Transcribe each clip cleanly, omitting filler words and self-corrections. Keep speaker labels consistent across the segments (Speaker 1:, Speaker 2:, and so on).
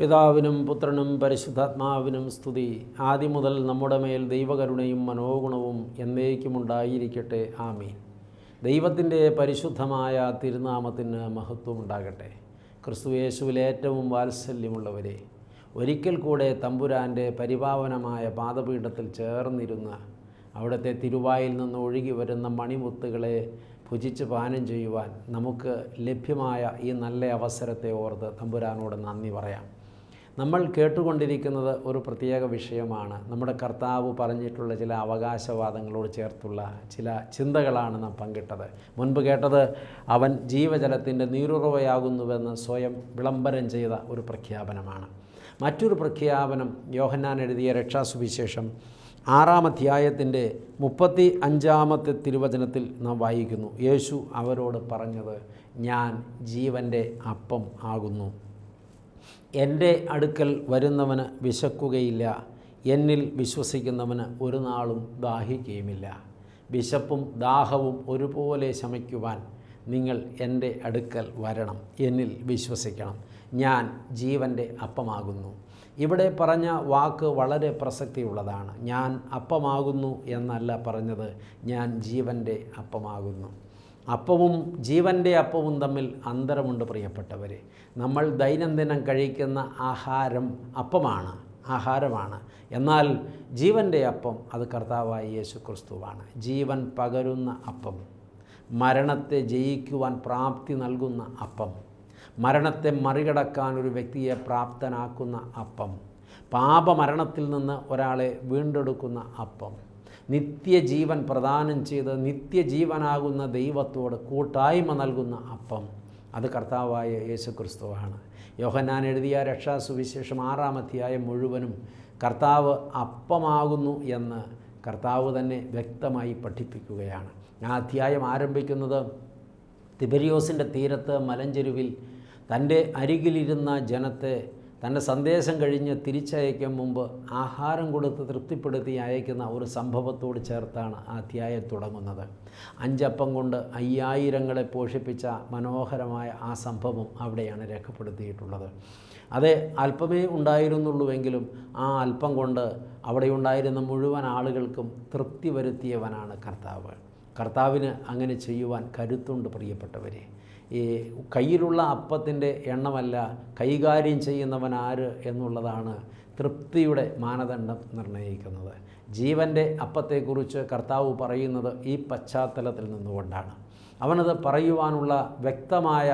Speaker 1: പിതാവിനും പുത്രനും പരിശുദ്ധാത്മാവിനും സ്തുതി. ആദ്യം മുതൽ നമ്മുടെ മേൽ ദൈവകരുണയും മനോഗുണവും എന്നേക്കുമുണ്ടായിരിക്കട്ടെ. ആമീൻ. ദൈവത്തിൻ്റെ പരിശുദ്ധമായ തിരുനാമത്തിന് മഹത്വം ഉണ്ടാകട്ടെ. ക്രിസ്തുയേശുവിൽ ഏറ്റവും വാത്സല്യമുള്ളവരെ, ഒരിക്കൽ കൂടെ തമ്പുരാൻ്റെ പരിപാവനമായ പാദപീഠത്തിൽ ചേർന്നിരുന്ന അവിടുത്തെ തിരുവായിൽ നിന്ന് ഒഴുകി വരുന്ന മണിമുത്തുകളെ ഭുജിച്ച് പാനം ചെയ്യുവാൻ നമുക്ക് ലഭ്യമായ ഈ നല്ല അവസരത്തെ ഓർത്ത് തമ്പുരാനോട് നന്ദി പറയാം. നമ്മൾ കേട്ടുകൊണ്ടിരിക്കുന്നത് ഒരു പ്രത്യേക വിഷയമാണ്. നമ്മുടെ കർത്താവ് പറഞ്ഞിട്ടുള്ള ചില അവകാശവാദങ്ങളോട് ചേർത്തുള്ള ചില ചിന്തകളാണ് നാം പങ്കിട്ടത്. മുൻപ് കേട്ടത് അവൻ ജീവജലത്തിൻ്റെ നീരുറവയാകുന്നുവെന്ന് സ്വയം വിളംബരം ചെയ്ത ഒരു പ്രഖ്യാപനമാണ്. മറ്റൊരു പ്രഖ്യാപനം യോഹന്നാൻ എഴുതിയ രക്ഷാസുവിശേഷം 6-ാം അധ്യായത്തിൻ്റെ 35-ാമത്തെ തിരുവചനത്തിൽ നാം വായിക്കുന്നു. യേശു അവരോട് പറഞ്ഞത്, ഞാൻ ജീവൻ്റെ അപ്പം ആകുന്നു. എൻ്റെ അടുക്കൽ വരുന്നവന് വിശക്കുകയില്ല, എന്നിൽ വിശ്വസിക്കുന്നവന് ഒരു നാളും ദാഹിക്കുകയുമില്ല. വിശപ്പും ദാഹവും ഒരുപോലെ ശമിക്കുവാൻ നിങ്ങൾ എൻ്റെ അടുക്കൽ വരണം, എന്നിൽ വിശ്വസിക്കണം. ഞാൻ ജീവൻ്റെ അപ്പമാകുന്നു. ഇവിടെ പറഞ്ഞ വാക്ക് വളരെ പ്രസക്തിയുള്ളതാണ്. ഞാൻ അപ്പമാകുന്നു എന്നല്ല പറഞ്ഞത്, ഞാൻ ജീവൻ്റെ അപ്പമാകുന്നു. അപ്പവും ജീവൻ്റെ അപ്പവും തമ്മിൽ അന്തരമുണ്ട് പ്രിയപ്പെട്ടവരെ. നമ്മൾ ദൈനംദിനം കഴിക്കുന്ന ആഹാരമാണ്. എന്നാൽ ജീവൻ്റെ അപ്പം അത് കർത്താവായ യേശു ക്രിസ്തുവാണ്. ജീവൻ പകരുന്ന അപ്പം, മരണത്തെ ജയിക്കുവാൻ പ്രാപ്തി നൽകുന്ന അപ്പം, മരണത്തെ മറികടക്കാൻ ഒരു വ്യക്തിയെ പ്രാപ്തനാക്കുന്ന അപ്പം, പാപമരണത്തിൽ നിന്ന് ഒരാളെ വീണ്ടെടുക്കുന്ന അപ്പം, നിത്യജീവൻ പ്രദാനം ചെയ്ത് നിത്യജീവനാകുന്ന ദൈവത്തോട് കൂട്ടായ്മ നൽകുന്ന അപ്പം, അത് കർത്താവായ യേശു ക്രിസ്തുവാണ്. യോഹന്നാൻ എഴുതിയ രക്ഷാസുവിശേഷം 6-ാം അധ്യായം മുഴുവനും കർത്താവ് അപ്പമാകുന്നു എന്ന് കർത്താവ് തന്നെ വ്യക്തമായി പഠിപ്പിക്കുകയാണ്. ആ അധ്യായം ആരംഭിക്കുന്നത് തിബരിയോസിൻ്റെ തീരത്ത് മലഞ്ചെരുവിൽ തൻ്റെ അരികിലിരുന്ന ജനത്തെ തൻ്റെ സന്ദേശം കഴിഞ്ഞ് തിരിച്ചയക്കും മുമ്പ് ആഹാരം കൊടുത്ത് തൃപ്തിപ്പെടുത്തി അയക്കുന്ന ഒരു സംഭവത്തോട് ചേർത്താണ് ആ അധ്യായം തുടങ്ങുന്നത്. 5 അപ്പം കൊണ്ട് 5000 പോഷിപ്പിച്ച മനോഹരമായ ആ സംഭവം അവിടെയാണ് രേഖപ്പെടുത്തിയിട്ടുള്ളത്. അത് അല്പമേ ഉണ്ടായിരുന്നുള്ളൂവെങ്കിലും ആ അല്പം കൊണ്ട് അവിടെ ഉണ്ടായിരുന്ന മുഴുവൻ ആളുകൾക്കും തൃപ്തി വരുത്തിയവനാണ് കർത്താവ്. കർത്താവിന് അങ്ങനെ ചെയ്യുവാൻ കരുത്തുണ്ട് പ്രിയപ്പെട്ടവരെ. ഈ കയ്യിലുള്ള അപ്പത്തിൻ്റെ എണ്ണമല്ല, കൈകാര്യം ചെയ്യുന്നവൻ ആര് എന്നുള്ളതാണ് തൃപ്തിയുടെ മാനദണ്ഡം നിർണ്ണയിക്കുന്നത്. ജീവൻ്റെ അപ്പത്തെക്കുറിച്ച് കർത്താവ് പറയുന്നത് ഈ പശ്ചാത്തലത്തിൽ നിന്നുകൊണ്ടാണ്. അവനത് പറയുവാനുള്ള വ്യക്തമായ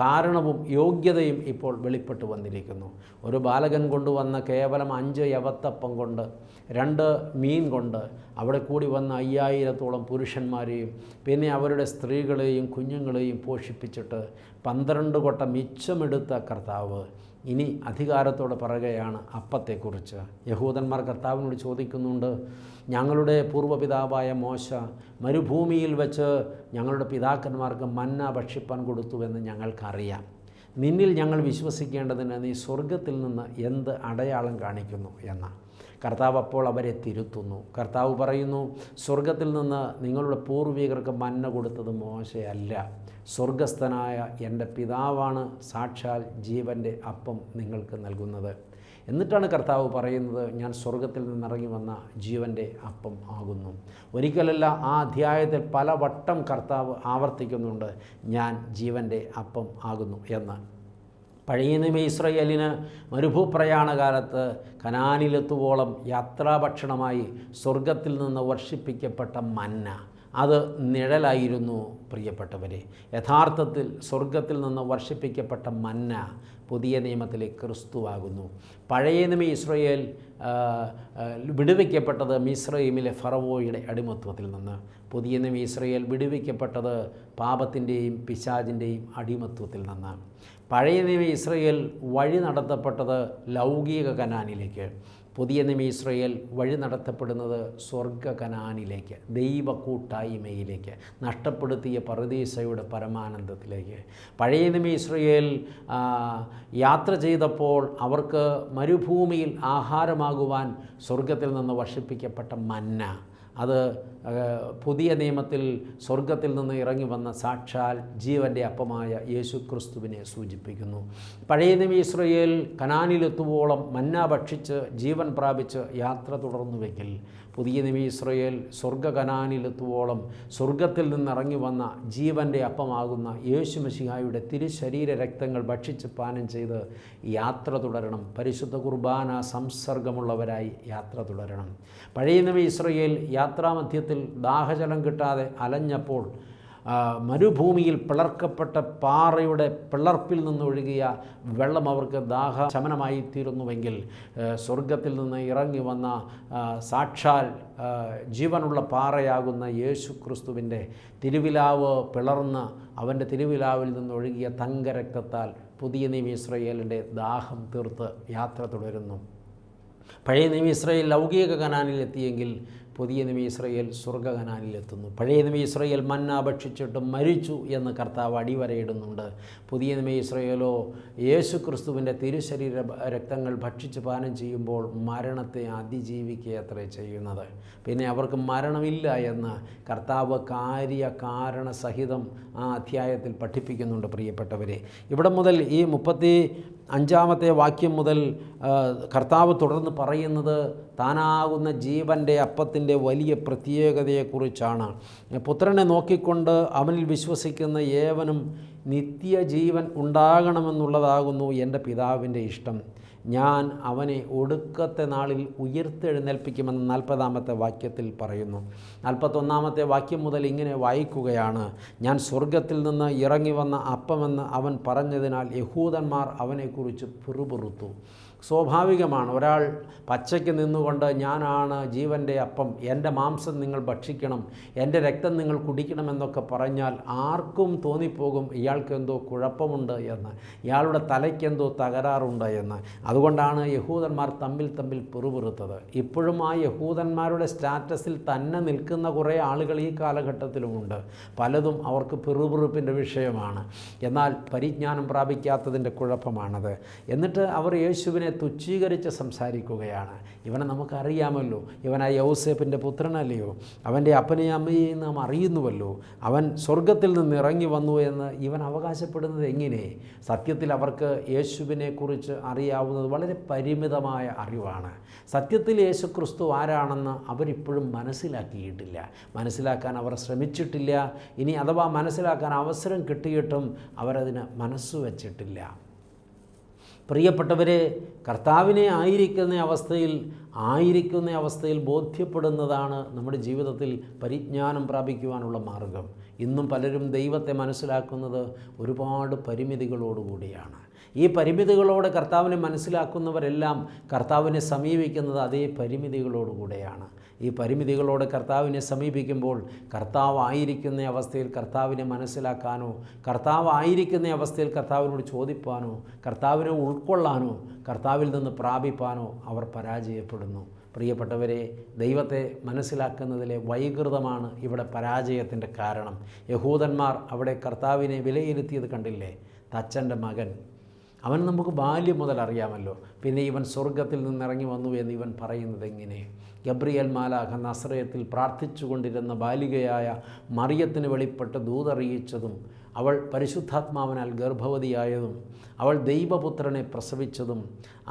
Speaker 1: കാരണവും യോഗ്യതയും ഇപ്പോൾ വെളിപ്പെട്ടു വന്നിരിക്കുന്നു. ഒരു ബാലകൻ കൊണ്ടുവന്ന കേവലം 5 യവത്തപ്പം കൊണ്ട് 2 മീൻ കൊണ്ട് അവിടെ കൂടി വന്ന 5000-ഓളം പുരുഷന്മാരെയും പിന്നെ അവരുടെ സ്ത്രീകളെയും കുഞ്ഞുങ്ങളെയും പോഷിപ്പിച്ചിട്ട് 12 കൊട്ട മിച്ചമെടുത്ത കർത്താവ് ഇനി അധികാരത്തോടെ പറയുകയാണ് അപ്പത്തെക്കുറിച്ച്. യഹൂദന്മാർ കർത്താവിനോട് ചോദിക്കുന്നുണ്ട്, ഞങ്ങളുടെ പൂർവ്വപിതാവായ മോശ മരുഭൂമിയിൽ വെച്ച് ഞങ്ങളുടെ പിതാക്കന്മാർക്ക് മന്ന ഭക്ഷിപ്പാൻ കൊടുത്തുവെന്ന് ഞങ്ങൾക്കറിയാം. നിന്നിൽ ഞങ്ങൾ വിശ്വസിക്കേണ്ടതിന് നീ സ്വർഗത്തിൽ നിന്ന് എന്ത് അടയാളം കാണിക്കുന്നു എന്ന. കർത്താവ് അപ്പോൾ അവരെ തിരുത്തുന്നു. കർത്താവ് പറയുന്നു, സ്വർഗത്തിൽ നിന്ന് നിങ്ങളുടെ പൂർവികർക്ക് മന്ന കൊടുത്തത് മോശയല്ല, സ്വർഗസ്ഥനായ എൻ്റെ പിതാവാണ് സാക്ഷാൽ ജീവൻ്റെ അപ്പം നിങ്ങൾക്ക് നൽകുന്നത്. എന്നിട്ടാണ് കർത്താവ് പറയുന്നത്, ഞാൻ സ്വർഗത്തിൽ നിന്നിറങ്ങി വന്ന ജീവൻ്റെ അപ്പം ആകുന്നു. ഒരിക്കലല്ല, ആ അധ്യായത്തിൽ പലവട്ടം കർത്താവ് ആവർത്തിക്കുന്നുണ്ട്, ഞാൻ ജീവൻ്റെ അപ്പം ആകുന്നു എന്ന്. പഴയ നിയമ ഇസ്രായേലിന് മരുഭൂപ്രയാണകാലത്ത് കനാനിലെത്തുവോളം യാത്രാഭക്ഷണമായി സ്വർഗത്തിൽ നിന്ന് വർഷിപ്പിക്കപ്പെട്ട മന്ന, അത് നിഴലായിരുന്നു പ്രിയപ്പെട്ടവരെ. യഥാർത്ഥത്തിൽ സ്വർഗത്തിൽ നിന്ന് വർഷിപ്പിക്കപ്പെട്ട മന്ന പുതിയ നിയമത്തിലെ ക്രിസ്തുവാകുന്നു. പഴയ നിയമ ഇസ്രായേൽ വിടുവിക്കപ്പെട്ടത് മിസ്രയീമിലെ ഫറവോയുടെ അടിമത്വത്തിൽ നിന്ന്. പുതിയ നിയമ ഇസ്രായേൽ വിടുവിക്കപ്പെട്ടത് പാപത്തിൻ്റെയും പിശാചിൻ്റെയും അടിമത്വത്തിൽ നിന്ന്. പഴയ നിയമ ഇസ്രായേൽ വഴി നടത്തപ്പെട്ടത് ലൗകിക കനാനിലേക്ക്. പുതിയ നിയമ ഇസ്രായേൽ വഴി നടത്തപ്പെടുന്നത് സ്വർഗ കനാനിലേക്ക്, ദൈവ കൂട്ടായ്മയിലേക്ക്, നഷ്ടപ്പെടുത്തിയ പറുദീസയുടെ പരമാനന്ദത്തിലേക്ക്. പഴയ നിയമ ഇസ്രായേൽ യാത്ര ചെയ്തപ്പോൾ അവർക്ക് മരുഭൂമിയിൽ ആഹാരമാകുവാൻ സ്വർഗത്തിൽ നിന്ന് വർഷിപ്പിക്കപ്പെട്ട മന്ന, അത് പുതിയ നിയമത്തിൽ സ്വർഗത്തിൽ നിന്ന് ഇറങ്ങി വന്ന സാക്ഷാൽ ജീവൻ്റെ അപ്പമായ യേശു ക്രിസ്തുവിനെ സൂചിപ്പിക്കുന്നു. പഴയ നിയമ ഇസ്രായേൽ കനാനിലെത്തുവോളം മന്ന ഭക്ഷിച്ച് ജീവൻ പ്രാപിച്ച് യാത്ര തുടർന്നുവെങ്കിൽ, പുതിയ നിയമ ഇസ്രായേൽ സ്വർഗ കനാനിലെത്തുവോളം സ്വർഗത്തിൽ നിന്നിറങ്ങി വന്ന ജീവൻ്റെ അപ്പമാകുന്ന യേശു മശിഹായുടെ തിരുശരീര രക്തങ്ങൾ ഭക്ഷിച്ച് പാനം ചെയ്ത് യാത്ര തുടരണം. പരിശുദ്ധ കുർബാന സംസർഗമുള്ളവരായി യാത്ര തുടരണം. പഴയ നിയമ ഇസ്രായേൽ യാത്രാമധ്യത്തിൽ ദാഹജലം കിട്ടാതെ അലഞ്ഞപ്പോൾ മരുഭൂമിയിൽ പിളർക്കപ്പെട്ട പാറയുടെ പിളർപ്പിൽ നിന്നൊഴുകിയ വെള്ളം അവർക്ക് ദാഹശമനമായി തീരുന്നുവെങ്കിൽ, സ്വർഗത്തിൽ നിന്ന് ഇറങ്ങി വന്ന സാക്ഷാൽ ജീവനുള്ള പാറയാകുന്ന യേശു ക്രിസ്തുവിൻ്റെ തിരുവിലാവ് പിളർന്ന് അവൻ്റെ തിരുവിലാവിൽ നിന്നൊഴുകിയ തങ്കരക്തത്താൽ പുതിയ നിയമ ഇസ്രായേലിൻ്റെ ദാഹം തീർത്ത് യാത്ര തുടരുന്നു. പഴയ നിയമ ഇസ്രായേൽ ലൗകിക കനാനിലെത്തിയെങ്കിൽ, പുതിയ നിയമ ഇസ്രായേൽ സ്വർഗ കനാനിലെത്തുന്നു. പഴയ നിയമ ഇസ്രായേൽ മന്ന ഭക്ഷിച്ചിട്ട് മരിച്ചു എന്ന് കർത്താവ് അടിവരയിടുന്നുണ്ട്. പുതിയ നിയമ ഇസ്രായേലോ യേശു ക്രിസ്തുവിൻ്റെ തിരുശരീര രക്തങ്ങൾ ഭക്ഷിച്ച് പാനം ചെയ്യുമ്പോൾ മരണത്തെ അതിജീവിക്കുകയത്രേ ചെയ്യുന്നത്. പിന്നെ അവർക്ക് മരണമില്ല എന്ന് കർത്താവ് കാരണസഹിതം ആ അധ്യായത്തിൽ പഠിപ്പിക്കുന്നുണ്ട്. പ്രിയപ്പെട്ടവരെ, ഇവിടെ മുതൽ ഈ 35 വാക്യം മുതൽ കർത്താവ് തുടർന്ന് പറയുന്നത് താനാകുന്ന ജീവൻ്റെ അപ്പത്തിൻ്റെ വലിയ പ്രത്യേകതയെക്കുറിച്ചാണ്. പുത്രനെ നോക്കിക്കൊണ്ട് അവനിൽ വിശ്വസിക്കുന്ന ഏവനും നിത്യജീവൻ ഉണ്ടാകണമെന്നുള്ളതാകുന്നു എൻ്റെ പിതാവിൻ്റെ ഇഷ്ടം. ഞാൻ അവനെ ഒടുക്കത്തെ നാളിൽ ഉയർത്തെഴുന്നേൽപ്പിക്കുമെന്ന് 40 വാക്യത്തിൽ പറയുന്നു. 41 വാക്യം മുതൽ ഇങ്ങനെ വായിക്കുകയാണ്: ഞാൻ സ്വർഗത്തിൽ നിന്ന് ഇറങ്ങി വന്ന അപ്പമെന്ന് അവൻ പറഞ്ഞതിനാൽ യഹൂദന്മാർ അവനെക്കുറിച്ച് പിറുപിറുത്തു. സ്വാഭാവികമാണ്, ഒരാൾ പച്ചയ്ക്ക് നിന്നുകൊണ്ട് ഞാനാണ് ജീവൻ്റെ അപ്പം, എൻ്റെ മാംസം നിങ്ങൾ ഭക്ഷിക്കണം, എൻ്റെ രക്തം നിങ്ങൾ കുടിക്കണമെന്നൊക്കെ പറഞ്ഞാൽ ആർക്കും തോന്നിപ്പോകും ഇയാൾക്കെന്തോ കുഴപ്പമുണ്ട് എന്ന്, ഇയാളുടെ തലയ്ക്കെന്തോ തകരാറുണ്ട് എന്ന്. അതുകൊണ്ടാണ് യഹൂദന്മാർ തമ്മിൽ പിറുപിറുത്തത്. ഇപ്പോഴും ആ യഹൂദന്മാരുടെ സ്റ്റാറ്റസിൽ തന്നെ നിൽക്കുന്ന കുറേ ആളുകൾ ഈ കാലഘട്ടത്തിലുമുണ്ട്. പലതും അവർക്ക് പിറുപിറുപ്പിൻ്റെ വിഷയമാണ്. എന്നാൽ പരിജ്ഞാനം പ്രാപിക്കാത്തതിൻ്റെ കുഴപ്പമാണത്. എന്നിട്ട് അവർ യേശുവിനെ തുച്ഛീകരിച്ച് സംസാരിക്കുകയാണ്. ഇവനെ നമുക്കറിയാമല്ലോ, ഇവൻ ആ യൗസേപ്പിൻ്റെ പുത്രനല്ലയോ, അവൻ്റെ അപ്പനെയും അമ്മയെയും നാം അറിയുന്നുവല്ലോ, അവൻ സ്വർഗത്തിൽ നിന്ന് ഇറങ്ങി വന്നു എന്ന് ഇവൻ അവകാശപ്പെടുന്നത് എങ്ങനെ? സത്യത്തിൽ അവർക്ക് യേശുവിനെക്കുറിച്ച് അറിയാവുന്നത് വളരെ പരിമിതമായ അറിവാണ്. സത്യത്തിൽ യേശു ക്രിസ്തു ആരാണെന്ന് അവരിപ്പോഴും മനസ്സിലാക്കിയിട്ടില്ല, മനസ്സിലാക്കാൻ അവർ ശ്രമിച്ചിട്ടില്ല. ഇനി അഥവാ മനസ്സിലാക്കാൻ അവസരം കിട്ടിയിട്ടും അവരതിന് മനസ്സ് വച്ചിട്ടില്ല. പ്രിയപ്പെട്ടവരെ, കർത്താവിനെ ആയിരിക്കുന്ന അവസ്ഥയിൽ ബോധ്യപ്പെടുന്നതാണ് നമ്മുടെ ജീവിതത്തിൽ പരിജ്ഞാനം പ്രാപിക്കുവാനുള്ള മാർഗം. ഇന്നും പലരും ദൈവത്തെ മനസ്സിലാക്കുന്നത് ഒരുപാട് പരിമിതികളോടുകൂടിയാണ്. ഈ പരിമിതികളോടെ കർത്താവിനെ മനസ്സിലാക്കുന്നവരെല്ലാം കർത്താവിനെ സമീപിക്കുന്നത് അതേ പരിമിതികളോടുകൂടെയാണ്. ഈ പരിമിതികളോടെ കർത്താവിനെ സമീപിക്കുമ്പോൾ കർത്താവ് ആയിരിക്കുന്ന അവസ്ഥയിൽ കർത്താവിനെ മനസ്സിലാക്കാനോ, കർത്താവ് ആയിരിക്കുന്ന അവസ്ഥയിൽ കർത്താവിനോട് ചോദിപ്പാനോ, കർത്താവിനെ ഉൾക്കൊള്ളാനോ, കർത്താവിൽ നിന്ന് പ്രാപിപ്പാനോ അവർ പരാജയപ്പെടുന്നു. പ്രിയപ്പെട്ടവരെ, ദൈവത്തെ മനസ്സിലാക്കുന്നതിലെ വൈകൃതമാണ് ഇവിടെ പരാജയത്തിൻ്റെ കാരണം. യഹൂദന്മാർ അവിടെ കർത്താവിനെ വിലയിരുത്തിയത് കണ്ടില്ലേ? തച്ചൻ്റെ മകൻ, അവൻ നമുക്ക് ബാല്യം മുതൽ അറിയാമല്ലോ. പിന്നെ ഇവൻ സ്വർഗത്തിൽ നിന്നിറങ്ങി വന്നു എന്ന് ഇവൻ പറയുന്നത് എങ്ങനെ? ഗബ്രിയേൽ മാലാഖ നസറേത്തിൽ പ്രാർത്ഥിച്ചു കൊണ്ടിരുന്ന ബാലികയായ മറിയത്തിന് വെളിപ്പെട്ട് ദൂതറിയിച്ചതും, അവൾ പരിശുദ്ധാത്മാവിനാൽ ഗർഭവതിയായതും, അവൾ ദൈവപുത്രനെ പ്രസവിച്ചതും,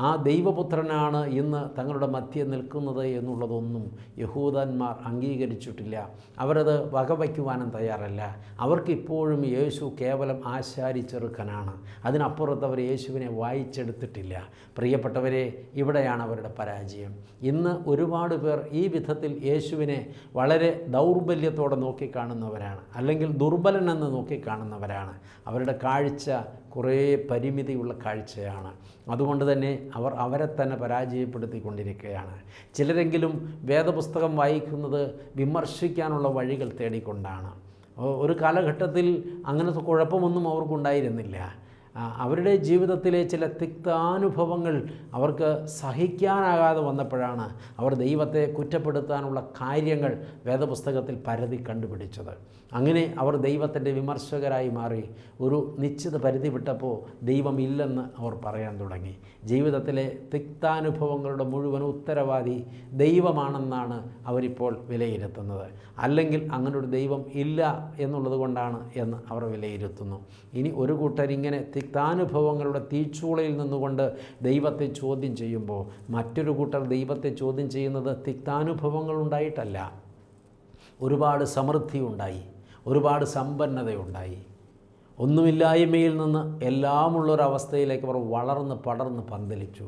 Speaker 1: ആ ദൈവപുത്രനാണ് ഇന്ന് തങ്ങളുടെ മധ്യേ നിൽക്കുന്നത് എന്നുള്ളതൊന്നും യഹൂദന്മാർ അംഗീകരിച്ചിട്ടില്ല. അവരത് വകവയ്ക്കുവാനും തയ്യാറല്ല. അവർക്കിപ്പോഴും യേശു കേവലം ആശാരി ചെറുക്കനാണ്. അതിനപ്പുറത്ത് അവർ യേശുവിനെ വായിച്ചെടുത്തിട്ടില്ല. പ്രിയപ്പെട്ടവരെ, ഇവിടെയാണ് അവരുടെ പരാജയം. ഇന്ന് ഒരുപാട് പേർ ഈ വിധത്തിൽ യേശുവിനെ വളരെ ദൗർബല്യത്തോടെ നോക്കിക്കാണുന്നവരാണ്, അല്ലെങ്കിൽ ദുർബലനെന്ന് നോക്കിക്കാണുന്നവരാണ്. അവരുടെ കാഴ്ച കുറേ പരിമിതിയുള്ള കാഴ്ചയാണ്. അതുകൊണ്ട് തന്നെ അവർ അവരെ തന്നെ പരാജയപ്പെടുത്തിക്കൊണ്ടിരിക്കുകയാണ്. ചിലരെങ്കിലും വേദപുസ്തകം വായിക്കുന്നത് വിമർശിക്കാനുള്ള വഴികൾ തേടിക്കൊണ്ടാണ്. ഒരു കാലഘട്ടത്തിൽ അങ്ങനത്തെ കുഴപ്പമൊന്നും അവർക്കുണ്ടായിരുന്നില്ല. അവരുടെ ജീവിതത്തിലെ ചില തിക്താനുഭവങ്ങൾ അവർക്ക് സഹിക്കാനാകാതെ വന്നപ്പോഴാണ് അവർ ദൈവത്തെ കുറ്റപ്പെടുത്താനുള്ള കാര്യങ്ങൾ വേദപുസ്തകത്തിൽ പരതി കണ്ടുപിടിച്ചത്. അങ്ങനെ അവർ ദൈവത്തിൻ്റെ വിമർശകരായി മാറി. ഒരു നിശ്ചിത പരിധി വിട്ടപ്പോൾ ദൈവം ഇല്ലെന്ന് അവർ പറയാൻ തുടങ്ങി. ജീവിതത്തിലെ തിക്താനുഭവങ്ങളുടെ മുഴുവൻ ഉത്തരവാദി ദൈവമാണെന്നാണ് അവരിപ്പോൾ വിലയിരുത്തുന്നത്. അല്ലെങ്കിൽ അങ്ങനൊരു ദൈവം ഇല്ല എന്നുള്ളത് കൊണ്ടാണ് എന്ന് അവർ വിലയിരുത്തുന്നു. ഇനി ഒരു കൂട്ടരിങ്ങനെ തിക്താനുഭവങ്ങളുടെ തീച്ചൂളയിൽ നിന്നുകൊണ്ട് ദൈവത്തെ ചോദ്യം ചെയ്യുമ്പോൾ മറ്റൊരു കൂട്ടർ ദൈവത്തെ ചോദ്യം ചെയ്യുന്നത് തിക്താനുഭവങ്ങളുണ്ടായിട്ടല്ല, ഒരുപാട് സമൃദ്ധി ഉണ്ടായി, ഒരുപാട് സമ്പന്നതയുണ്ടായി, ഒന്നുമില്ലായ്മയിൽ നിന്ന് എല്ലാമുള്ളൊരവസ്ഥയിലേക്ക് അവർ വളർന്ന് പടർന്ന് പന്തലിച്ചു.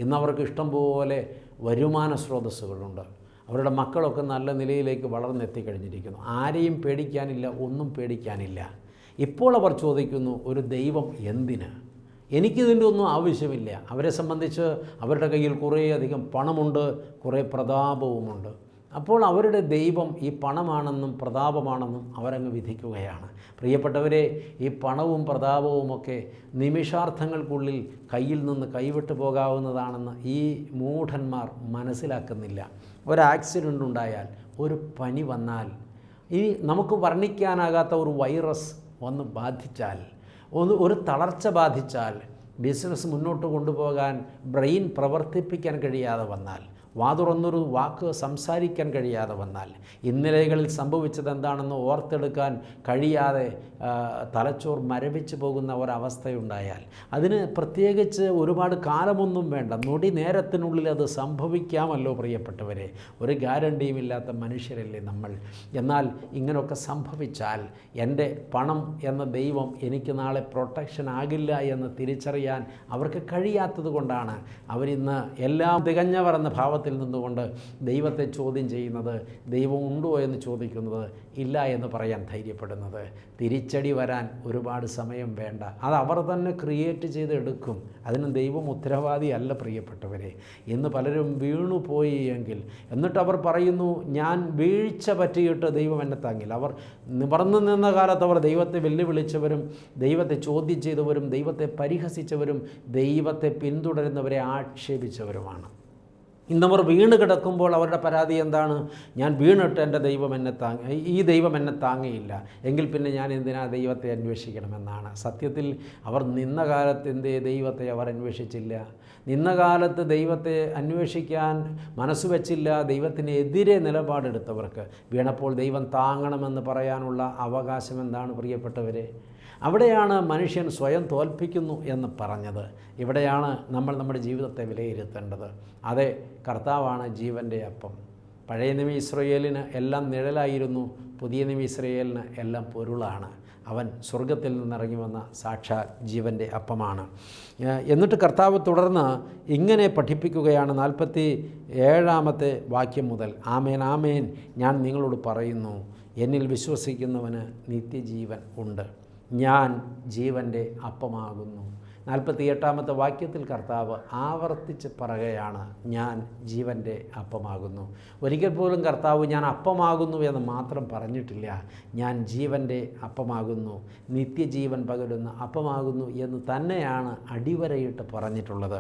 Speaker 1: ഇന്നവർക്ക് ഇഷ്ടം പോലെ വരുമാന സ്രോതസ്സുകളുണ്ട്. അവരുടെ മക്കളൊക്കെ നല്ല നിലയിലേക്ക് വളർന്നെത്തിക്കഴിഞ്ഞിരിക്കുന്നു. ആരെയും പേടിക്കാനില്ല, ഒന്നും പേടിക്കാനില്ല. ഇപ്പോൾ അവർ ചോദിക്കുന്നു, ഒരു ദൈവം എന്തിന്? എനിക്കിതിൻ്റെ ഒന്നും ആവശ്യമില്ല. അവരെ സംബന്ധിച്ച് അവരുടെ കയ്യിൽ കുറേയധികം പണമുണ്ട്, കുറേ പ്രതാപവുമുണ്ട്. അപ്പോൾ അവരുടെ ദൈവം ഈ പണമാണെന്നും പ്രതാപമാണെന്നും അവരങ്ങ് വിധിക്കുകയാണ്. പ്രിയപ്പെട്ടവരെ, ഈ പണവും പ്രതാപവുമൊക്കെ നിമിഷാർത്ഥങ്ങൾക്കുള്ളിൽ കയ്യിൽ നിന്ന് കൈവിട്ടു പോകാവുന്നതാണെന്ന് ഈ മൂഢന്മാർ മനസ്സിലാക്കുന്നില്ല. ഒരു ആക്സിഡൻ്റ് ഉണ്ടായാൽ, ഒരു പനി വന്നാൽ, ഇനി നമുക്ക് വർണ്ണിക്കാനാകാത്ത ഒരു വൈറസ് വന്ന് ബാധിച്ചാൽ, ഒരു തളർച്ച ബാധിച്ചാൽ, ബിസിനസ് മുന്നോട്ട് കൊണ്ടുപോകാൻ ബ്രെയിൻ പ്രവർത്തിപ്പിക്കാൻ കഴിയാതെ വന്നാൽ, വാതുറന്നൊരു വാക്ക് സംസാരിക്കാൻ കഴിയാതെ വന്നാൽ, ഇന്നലെകളിൽ സംഭവിച്ചത് എന്താണെന്ന് ഓർത്തെടുക്കാൻ കഴിയാതെ തലച്ചോർ മരവിച്ചു പോകുന്ന ഒരവസ്ഥയുണ്ടായാൽ, അതിന് പ്രത്യേകിച്ച് ഒരുപാട് കാലമൊന്നും വേണ്ട, നൊടി നേരത്തിനുള്ളിൽ അത് സംഭവിക്കാമല്ലോ പ്രിയപ്പെട്ടവരെ. ഒരു ഗ്യാരണ്ടിയുമില്ലാത്ത മനുഷ്യരല്ലേ നമ്മൾ. എന്നാൽ ഇങ്ങനെയൊക്കെ സംഭവിച്ചാൽ എൻ്റെ പണം എന്ന ദൈവം എനിക്ക് നാളെ പ്രൊട്ടക്ഷൻ ആകില്ല എന്ന് തിരിച്ചറിയാൻ അവർക്ക് കഴിയാത്തത് കൊണ്ടാണ് അവരിന്ന് എല്ലാം തികഞ്ഞവർ എന്ന ഭാവത്തിൽ നിന്നുകൊണ്ട് ദൈവത്തെ ചോദ്യം ചെയ്യുന്നത്, ദൈവം ഉണ്ടോ എന്ന് ചോദിക്കുന്നത്, ഇല്ല എന്ന് പറയാൻ ധൈര്യപ്പെടുന്നത്. തിരിച്ചടി വരാൻ ഒരുപാട് സമയം വേണ്ട, അത് അവർ തന്നെ ക്രിയേറ്റ് ചെയ്തെടുക്കും. അതിന് ദൈവം ഉത്തരവാദിയല്ല പ്രിയപ്പെട്ടവരെ. ഇന്ന് പലരും വീണുപോയി എങ്കിൽ എന്നിട്ട് അവർ പറയുന്നു, ഞാൻ വീഴ്ച പറ്റിയിട്ട് ദൈവം എന്നെ താങ്ങില്ല. അവർ നിവർന്നു നിന്ന കാലത്ത് അവർ ദൈവത്തെ വെല്ലുവിളിച്ചവരും, ദൈവത്തെ ചോദ്യം ചെയ്തവരും, ദൈവത്തെ പരിഹസിച്ചവരും, ദൈവത്തെ പിന്തുടരുന്നവരെ ആക്ഷേപിച്ചവരുമാണ്. ഇന്നവർ വീണ് കിടക്കുമ്പോൾ അവരുടെ പരാതി എന്താണ്? ഞാൻ വീണിട്ട് എൻ്റെ ദൈവം എന്നെ ഈ ദൈവം എന്നെ താങ്ങിയില്ല, എങ്കിൽ പിന്നെ ഞാൻ എന്തിനാ ദൈവത്തെ അന്വേഷിക്കണമെന്നാണ്. സത്യത്തിൽ അവർ നിന്ന കാലത്ത് എന്തേ ദൈവത്തെ അവർ അന്വേഷിച്ചില്ല? നിന്ന കാലത്ത് ദൈവത്തെ അന്വേഷിക്കാൻ മനസ്സുവെച്ചില്ല. ദൈവത്തിനെതിരെ നിലപാടെടുത്തവർക്ക് വീണപ്പോൾ ദൈവം താങ്ങണമെന്ന് പറയാനുള്ള അവകാശം എന്താണ് പ്രിയപ്പെട്ടവരെ? അവിടെയാണ് മനുഷ്യൻ സ്വയം തോൽപ്പിക്കുന്നു എന്ന് പറഞ്ഞത്. ഇവിടെയാണ് നമ്മൾ നമ്മുടെ ജീവിതത്തെ വിലയിരുത്തേണ്ടത്. അതെ, കർത്താവാണ് ജീവൻ്റെ അപ്പം. പഴയ നിയമ ഇസ്രായേലിന് എല്ലാം നിഴലായിരുന്നു, പുതിയ നിയമ ഇസ്രായേലിന് എല്ലാം പൊരുളാണ്. അവൻ സ്വർഗത്തിൽ നിന്നിറങ്ങി വന്ന സാക്ഷാൽ ജീവൻ്റെ അപ്പമാണ്. എന്നിട്ട് കർത്താവ് തുടർന്ന് ഇങ്ങനെ പഠിപ്പിക്കുകയാണ് 47 വാക്യം മുതൽ. ആമേൻ ആമേൻ, ഞാൻ നിങ്ങളോട് പറയുന്നു, എന്നിൽ വിശ്വസിക്കുന്നവന് നിത്യജീവൻ ഉണ്ട്. ഞാൻ ജീവൻ്റെ അപ്പമാകുന്നു. 48 വാക്യത്തിൽ കർത്താവ് ആവർത്തിച്ച് പറയുകയാണ്, ഞാൻ ജീവൻ്റെ അപ്പമാകുന്നു. ഒരിക്കൽ പോലും കർത്താവ് ഞാൻ അപ്പമാകുന്നു എന്ന് മാത്രം പറഞ്ഞിട്ടില്ല, ഞാൻ ജീവൻ്റെ അപ്പമാകുന്നു, നിത്യജീവൻ പകരുന്ന അപ്പമാകുന്നു എന്ന് തന്നെയാണ് അടിവരയിട്ട് പറഞ്ഞിട്ടുള്ളത്.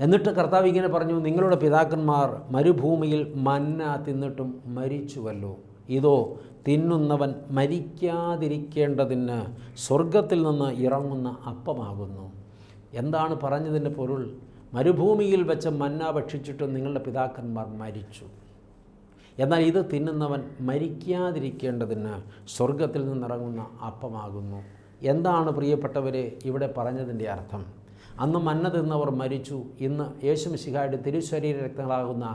Speaker 1: എന്നിട്ട് കർത്താവ് ഇങ്ങനെ പറഞ്ഞു, നിങ്ങളുടെ പിതാക്കന്മാർ മരുഭൂമിയിൽ മന്ന തിന്നിട്ടും മരിച്ചുവല്ലോ. ഇതോ തിന്നുന്നവൻ മരിക്കാതിരിക്കേണ്ടതിന് സ്വർഗത്തിൽ നിന്ന് ഇറങ്ങുന്ന അപ്പമാകുന്നു. എന്താണ് പറഞ്ഞതിൻ്റെ പൊരുൾ? മരുഭൂമിയിൽ വെച്ച് മന്ന ഭക്ഷിച്ചിട്ട് നിങ്ങളുടെ പിതാക്കന്മാർ മരിച്ചു. എന്നാൽ ഇത് തിന്നുന്നവൻ മരിക്കാതിരിക്കേണ്ടതിന് സ്വർഗത്തിൽ നിന്നിറങ്ങുന്ന അപ്പമാകുന്നു. എന്താണ് പ്രിയപ്പെട്ടവരെ ഇവിടെ പറഞ്ഞതിൻ്റെ അർത്ഥം? അന്ന് മന്ന തിന്നവർ മരിച്ചു. ഇന്ന് യേശുമിശിഹായുടെ തിരുശരീര രക്തങ്ങളാകുന്ന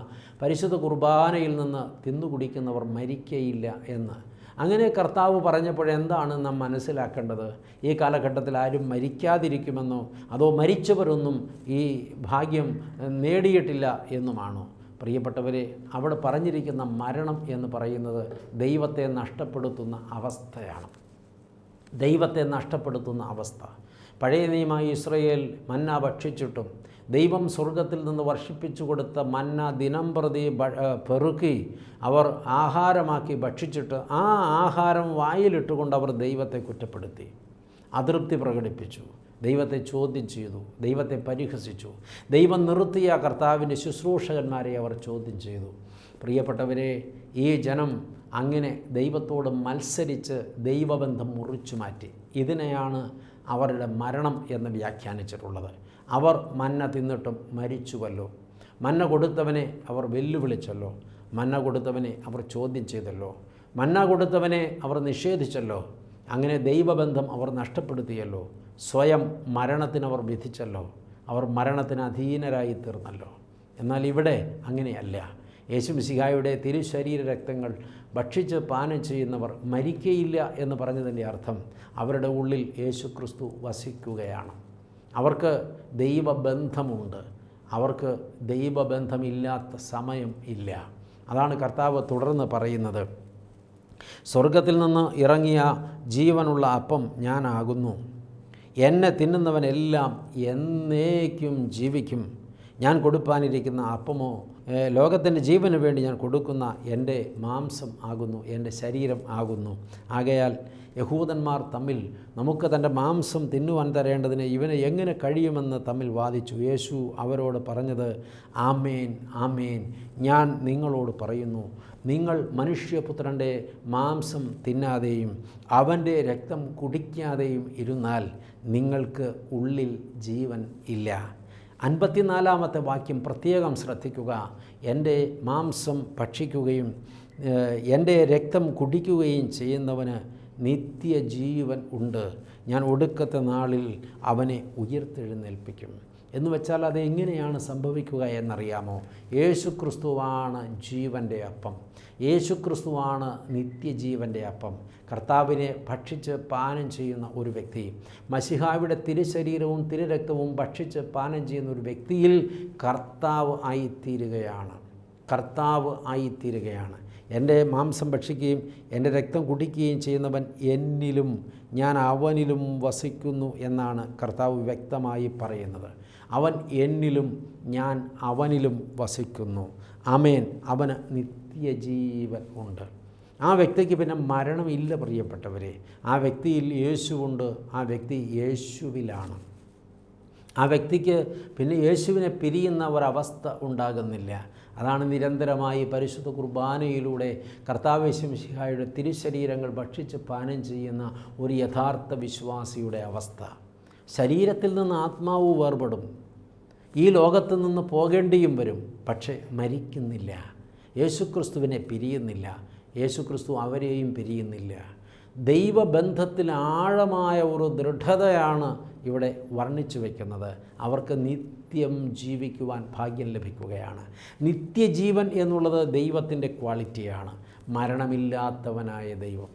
Speaker 1: പരിശുദ്ധ കുർബാനയിൽ നിന്ന് തിന്നുകുടിക്കുന്നവർ മരിക്കയില്ല എന്ന്. അങ്ങനെ കർത്താവ് പറഞ്ഞപ്പോഴെന്താണ് നാം മനസ്സിലാക്കേണ്ടത്? ഈ കാലഘട്ടത്തിൽ ആരും മരിക്കാതിരിക്കുമെന്നോ അതോ മരിച്ചവരൊന്നും ഈ ഭാഗ്യം നേടിയിട്ടില്ല എന്നുമാണോ? പ്രിയപ്പെട്ടവരെ, അവിടെ പറഞ്ഞിരിക്കുന്ന മരണം എന്ന് പറയുന്നത് ദൈവത്തെ നഷ്ടപ്പെടുത്തുന്ന അവസ്ഥയാണ്. ദൈവത്തെ നഷ്ടപ്പെടുത്തുന്ന അവസ്ഥ. പഴയ നിയമ ഇസ്രായേൽ മന്ന ഭക്ഷിച്ചിട്ടും ദൈവം സ്വർഗത്തിൽ നിന്ന് വർഷിപ്പിച്ചു കൊടുത്ത മന്ന ദിനം പ്രതി പെറുക്കി അവർ ആഹാരമാക്കി ഭക്ഷിച്ചിട്ട് ആ ആഹാരം വായിലിട്ടുകൊണ്ട് അവർ ദൈവത്തെ കുറ്റപ്പെടുത്തി. അതൃപ്തി പ്രകടിപ്പിച്ചു, ദൈവത്തെ ചോദ്യം ചെയ്തു, ദൈവത്തെ പരിഹസിച്ചു. ദൈവം നിർത്തിയ കർത്താവിൻ്റെ ശുശ്രൂഷകന്മാരെ അവർ ചോദ്യം ചെയ്തു. പ്രിയപ്പെട്ടവരെ, ഈ ജനം അങ്ങനെ ദൈവത്തോട് മത്സരിച്ച് ദൈവബന്ധം മുറിച്ചു മാറ്റി. ഇതിനെയാണ് അവരുടെ മരണം എന്ന് വ്യാഖ്യാനിച്ചിട്ടുള്ളത്. അവർ മന്ന തിന്നിട്ടും മരിച്ചുവല്ലോ. മന്ന കൊടുത്തവനെ അവർ വെല്ലുവിളിച്ചല്ലോ. മന്ന കൊടുത്തവനെ അവർ ചോദ്യം ചെയ്തല്ലോ. മന്ന കൊടുത്തവനെ അവർ നിഷേധിച്ചല്ലോ. അങ്ങനെ ദൈവബന്ധം അവർ നഷ്ടപ്പെടുത്തിയല്ലോ. സ്വയം മരണത്തിനവർ വിധിച്ചല്ലോ. അവർ മരണത്തിന് അധീനരായി തീർന്നല്ലോ. എന്നാൽ ഇവിടെ അങ്ങനെയല്ല. യേശുമിശിഹായുടെ തിരുശരീര രക്തങ്ങൾ ഭക്ഷിച്ച് പാനം ചെയ്യുന്നവർ മരിക്കയില്ല എന്ന് പറഞ്ഞതിൻ്റെ അർത്ഥം അവരുടെ ഉള്ളിൽ യേശുക്രിസ്തു വസിക്കുകയാണ്. അവർക്ക് ദൈവബന്ധമുണ്ട്. അവർക്ക് ദൈവബന്ധമില്ലാത്ത സമയം ഇല്ല. അതാണ് കർത്താവ് തുടർന്ന് പറയുന്നത്. സ്വർഗത്തിൽ നിന്ന് ഇറങ്ങിയ ജീവനുള്ള അപ്പം ഞാനാകുന്നു. എന്നെ തിന്നുന്നവനെല്ലാം എന്നേക്കും ജീവിക്കും. ഞാൻ കൊടുപ്പാനിരിക്കുന്ന അപ്പമോ ലോകത്തിൻ്റെ ജീവന് വേണ്ടി ഞാൻ കൊടുക്കുന്ന എൻ്റെ മാംസം ആകുന്നു, എൻ്റെ ശരീരം ആകുന്നു. ആകയാൽ യഹൂദന്മാർ തമ്മിൽ നമുക്ക് തൻ്റെ മാംസം തിന്നുവാൻ തരേണ്ടതിന് ഇവന് എങ്ങനെ കഴിയുമെന്ന് തമ്മിൽ വാദിച്ചു. യേശു അവരോട് പറഞ്ഞത്, ആമേൻ ആമേൻ, ഞാൻ നിങ്ങളോട് പറയുന്നു, നിങ്ങൾ മനുഷ്യപുത്രൻ്റെ മാംസം തിന്നാതെയും അവൻ്റെ രക്തം കുടിക്കാതെയും ഇരുന്നാൽ നിങ്ങൾക്ക് ഉള്ളിൽ ജീവൻ ഇല്ല. 54-ാമത്തെ വാക്യം പ്രത്യേകം ശ്രദ്ധിക്കുക. എൻ്റെ മാംസം ഭക്ഷിക്കുകയും എൻ്റെ രക്തം കുടിക്കുകയും ചെയ്യുന്നവന് നിത്യജീവൻ ഉണ്ട്. ഞാൻ ഒടുക്കത്തെ നാളിൽ അവനെ ഉയർത്തെഴുന്നേൽപ്പിക്കും. എന്ന് വെച്ചാൽ അത് എങ്ങനെയാണ് സംഭവിക്കുക എന്നറിയാമോ? യേശുക്രിസ്തുവാണ് ജീവൻ്റെ അപ്പം. യേശുക്രിസ്തുവാണ് നിത്യജീവൻ്റെ അപ്പം. കർത്താവിനെ ഭക്ഷിച്ച് പാനം ചെയ്യുന്ന ഒരു വ്യക്തി, മശിഹായുടെ തിരുശരീരവും തിരുരക്തവും ഭക്ഷിച്ച് പാനം ചെയ്യുന്ന ഒരു വ്യക്തിയിൽ കർത്താവ് ആയിത്തീരുകയാണ്. കർത്താവ് ആയിത്തീരുകയാണ്. എൻ്റെ മാംസം ഭക്ഷിക്കുകയും എൻ്റെ രക്തം കുടിക്കുകയും ചെയ്യുന്നവൻ എന്നിലും ഞാൻ അവനിലും വസിക്കുന്നു എന്നാണ് കർത്താവ് വ്യക്തമായി പറയുന്നത്. അവൻ എന്നിലും ഞാൻ അവനിലും വസിക്കുന്നു. ആമേൻ. അവന് നിത്യജീവൻ ഉണ്ട്. ആ വ്യക്തിക്ക് പിന്നെ മരണമില്ല പ്രിയപ്പെട്ടവരെ. ആ വ്യക്തിയിൽ യേശുവുണ്ട്. ആ വ്യക്തി യേശുവിലാണ്. ആ വ്യക്തിക്ക് പിന്നെ യേശുവിനെ പിരിയുന്ന ഒരവസ്ഥ ഉണ്ടാകുന്നില്ല. അതാണ് നിരന്തരമായി പരിശുദ്ധ കുർബാനയിലൂടെ കർത്താവ് യേശു മിശിഹായുടെ തിരുശരീരങ്ങൾ ഭക്ഷിച്ച് പാനം ചെയ്യുന്ന ഒരു യഥാർത്ഥ വിശ്വാസിയുടെ അവസ്ഥ. ശരീരത്തിൽ നിന്ന് ആത്മാവ് വേർപെടും. ഈ ലോകത്ത് നിന്ന് പോകേണ്ടിയും വരും. പക്ഷേ മരിക്കുന്നില്ല. യേശുക്രിസ്തുവിനെ പിരിയുന്നില്ല. യേശുക്രിസ്തു അവരെയും പിരിയുന്നില്ല. ദൈവബന്ധത്തിൽ ആഴമായ ഒരു ദൃഢതയാണ് ഇവിടെ വർണ്ണിച്ചു വയ്ക്കുന്നത്. അവർക്ക് നിത്യം ജീവിക്കുവാൻ ഭാഗ്യം ലഭിക്കുകയാണ്. നിത്യജീവൻ എന്നുള്ളത് ദൈവത്തിൻ്റെ ക്വാളിറ്റിയാണ്. മരണമില്ലാത്തവനായ ദൈവം,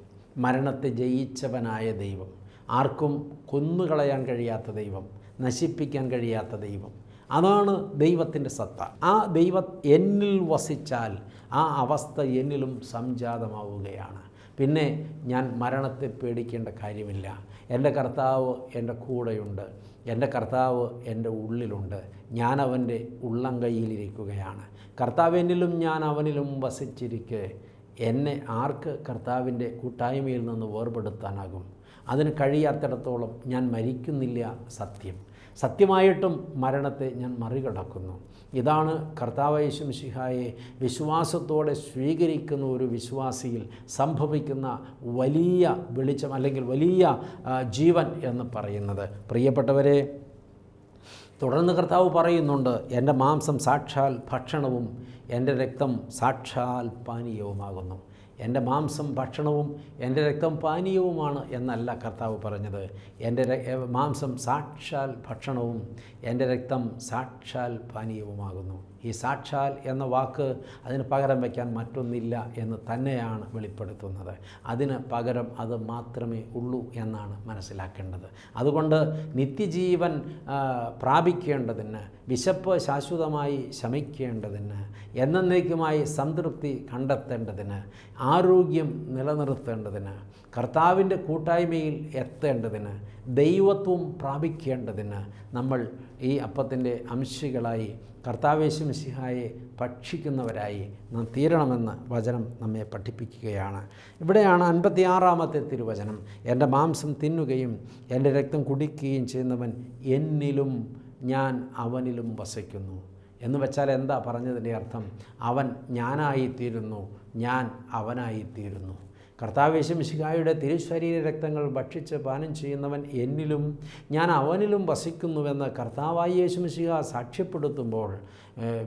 Speaker 1: മരണത്തെ ജയിച്ചവനായ ദൈവം, ആർക്കും കൊന്നുകളയാൻ കഴിയാത്ത ദൈവം, നശിപ്പിക്കാൻ കഴിയാത്ത ദൈവം, അതാണ് ദൈവത്തിൻ്റെ സത്ത. ആ ദൈവം എന്നിൽ വസിച്ചാൽ ആ അവസ്ഥ എന്നിലും സംജാതമാവുകയാണ്. പിന്നെ ഞാൻ മരണത്തെ പേടിക്കേണ്ട കാര്യമില്ല. എൻ്റെ കർത്താവ് എൻ്റെ കൂടെയുണ്ട്. എൻ്റെ കർത്താവ് എൻ്റെ ഉള്ളിലുണ്ട്. ഞാൻ അവൻ്റെ ഉള്ളംകൈയിലിരിക്കുകയാണ്. കർത്താവ് എന്നിലും ഞാൻ അവനിലും വസിച്ചിരിക്കെ എന്നെ ആർക്ക് കർത്താവിൻ്റെ കൂട്ടായ്മയിൽ നിന്ന് വേർപെടുത്താനാകും? അതിന് കഴിയാത്തിടത്തോളം ഞാൻ മരിക്കുന്നില്ല. സത്യമായിട്ടും മരണത്തെ ഞാൻ മറികടക്കുന്നു. ഇതാണ് കർത്താവ് യേശു മിശിഹായെ വിശ്വാസത്തോടെ സ്വീകരിക്കുന്ന ഒരു വിശ്വാസിയിൽ സംഭവിക്കുന്ന വലിയ വെളിച്ചം അല്ലെങ്കിൽ വലിയ ജീവൻ എന്ന് പറയുന്നത്. പ്രിയപ്പെട്ടവരെ, തുടർന്ന് കർത്താവ് പറയുന്നുണ്ട്, എൻ്റെ മാംസം സാക്ഷാൽ ഭക്ഷണവും എൻ്റെ രക്തം സാക്ഷാൽ പാനീയവുമാകുന്നു. എൻ്റെ മാംസം ഭക്ഷണവും എൻ്റെ രക്തം പാനീയവുമാണ് എന്നല്ല കർത്താവ് പറഞ്ഞത്. എൻ്റെ മാംസം സാക്ഷാൽ ഭക്ഷണവും എൻ്റെ രക്തം സാക്ഷാൽ പാനീയവുമാകുന്നു. ഈ സാക്ഷാൽ എന്ന വാക്ക് അതിന് പകരം വയ്ക്കാൻ മറ്റൊന്നില്ല എന്ന് തന്നെയാണ് വെളിപ്പെടുത്തുന്നത്. അതിന് പകരം അത് മാത്രമേ ഉള്ളൂ എന്നാണ് മനസ്സിലാക്കേണ്ടത്. അതുകൊണ്ട് നിത്യജീവൻ പ്രാപിക്കേണ്ടതിന്, വിശപ്പ് ശാശ്വതമായി ശമിക്കേണ്ടതിന്, എന്നേക്കുമായി സംതൃപ്തി കണ്ടെത്തേണ്ടതിന്, ആരോഗ്യം നിലനിർത്തേണ്ടതിന്, കർത്താവിൻ്റെ കൂട്ടായ്മയിൽ എത്തേണ്ടതിന്, ദൈവത്വം പ്രാപിക്കേണ്ടതിന് നമ്മൾ ഈ അപ്പത്തിൻ്റെ അംശികളായി കർത്താവ് യേശു മിശിഹായെ ഭക്ഷിക്കുന്നവരായി നാം തീരണമെന്ന് വചനം നമ്മെ പഠിപ്പിക്കുകയാണ്. ഇവിടെയാണ് 56-ാമത്തെ തിരുവചനം, എൻ്റെ മാംസം തിന്നുകയും എൻ്റെ രക്തം കുടിക്കുകയും ചെയ്യുന്നവൻ എന്നിലും ഞാൻ അവനിലും വസിക്കുന്നു എന്ന് വെച്ചാൽ എന്താ പറഞ്ഞതിൻ്റെ അർത്ഥം? അവൻ ഞാനായിത്തീരുന്നു, ഞാൻ അവനായിത്തീരുന്നു. കർത്താവ് യേശു മിശിഹായുടെ തിരുശരീര രക്തങ്ങൾ ഭക്ഷിച്ച് പാനം ചെയ്യുന്നവൻ എന്നിലും ഞാൻ അവനിലും വസിക്കുന്നുവെന്ന് കർത്താവായ യേശു മിശിഹ സാക്ഷ്യപ്പെടുത്തുമ്പോൾ,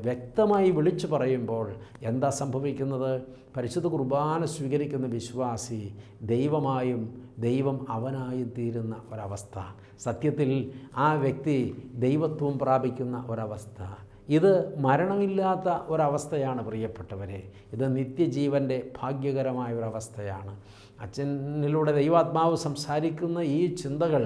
Speaker 1: വ്യക്തമായി വിളിച്ചു പറയുമ്പോൾ എന്താ സംഭവിക്കുന്നത്? പരിശുദ്ധ കുർബാന സ്വീകരിക്കുന്ന വിശ്വാസി ദൈവമായും ദൈവം അവനായും തീരുന്ന ഒരവസ്ഥ, സത്യത്തിൽ ആ വ്യക്തി ദൈവത്വം പ്രാപിക്കുന്ന ഒരവസ്ഥ. ഇത് മരണമില്ലാത്ത ഒരവസ്ഥയാണ് പ്രിയപ്പെട്ടവരെ. ഇത് നിത്യജീവൻ്റെ ഭാഗ്യകരമായ ഒരവസ്ഥയാണ്. അച്ഛനിലൂടെ ദൈവാത്മാവ് സംസാരിക്കുന്ന ഈ ചിന്തകൾ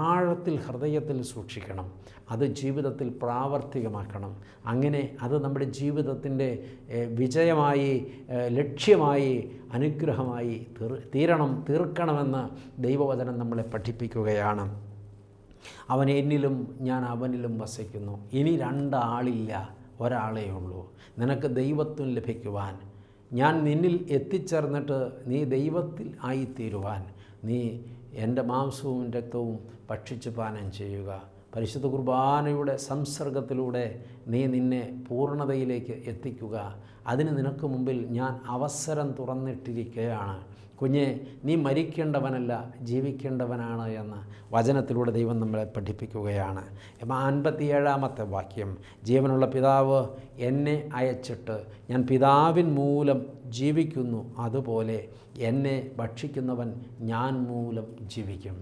Speaker 1: ആഴത്തിൽ ഹൃദയത്തിൽ സൂക്ഷിക്കണം, അത് ജീവിതത്തിൽ പ്രാവർത്തികമാക്കണം. അങ്ങനെ അത് നമ്മുടെ ജീവിതത്തിൻ്റെ വിജയമായി, ലക്ഷ്യമായി, അനുഗ്രഹമായി തീർക്കണമെന്ന് ദൈവവചനം നമ്മളെ പഠിപ്പിക്കുകയാണ്. അവൻ എന്നിലും ഞാൻ അവനിലും വസിക്കുന്നു. ഇനി രണ്ടാളില്ല, ഒരാളേ ഉള്ളൂ. നിനക്ക് ദൈവത്വം ലഭിക്കുവാൻ, ഞാൻ നിന്നിൽ എത്തിച്ചേർന്നിട്ട് നീ ദൈവത്തിൽ ആയിത്തീരുവാൻ, നീ എൻ്റെ മാംസവും രക്തവും ഭക്ഷിച്ച് പാനം ചെയ്യുക. പരിശുദ്ധ കുർബാനയുടെ സംസർഗത്തിലൂടെ നീ നിന്നെ പൂർണ്ണതയിലേക്ക് എത്തിക്കുക. അതിന് നിനക്ക് മുമ്പിൽ ഞാൻ അവസരം തുറന്നിട്ടിരിക്കുകയാണ്. കുഞ്ഞെ, നീ മരിക്കേണ്ടവനല്ല, ജീവിക്കേണ്ടവനാണ് എന്ന് വചനത്തിലൂടെ ദൈവം നമ്മളെ പഠിപ്പിക്കുകയാണ്. 57-ാമത്തെ വാക്യം, ജീവനുള്ള പിതാവ് എന്നെ അയച്ചിട്ട് ഞാൻ പിതാവിൻ മൂലം ജീവിക്കുന്നു, അതുപോലെ എന്നെ ഭക്ഷിക്കുന്നവൻ ഞാൻ മൂലം ജീവിക്കും.